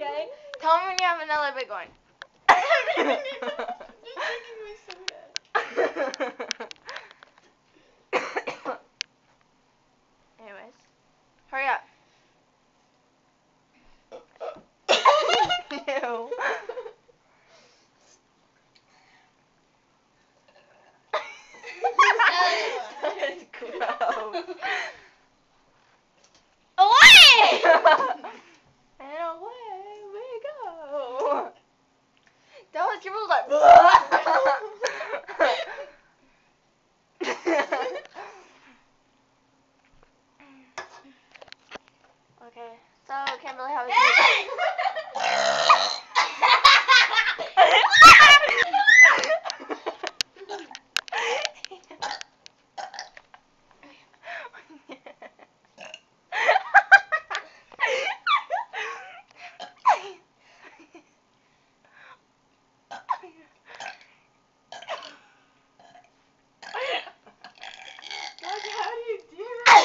Okay? Tell me when you have another big one. I'm just drinking my soda. Anyways, hurry up. Ew. That's gross. Away! And away we go. That was your like. Okay, so Kimberly, how was How do you do that?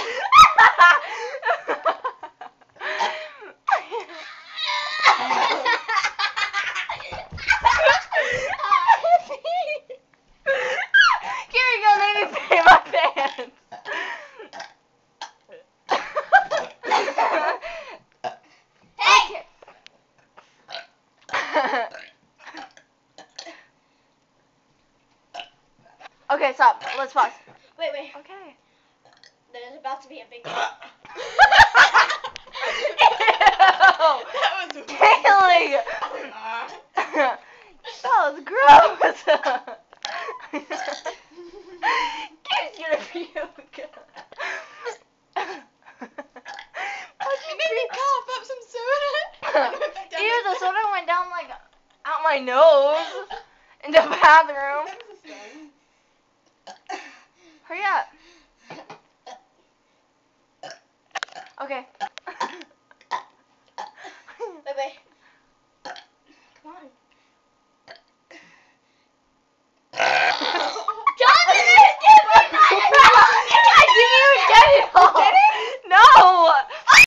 Here we go, let me pay my pants. Hey! Okay, stop. Let's pause. Wait. Okay. There's about to be a big Ew. That was Kaylee. That was gross. Kid's gonna puke. It made me cough up some soda. Ew, the soda went down like out my nose in the bathroom. Hurry up. Okay.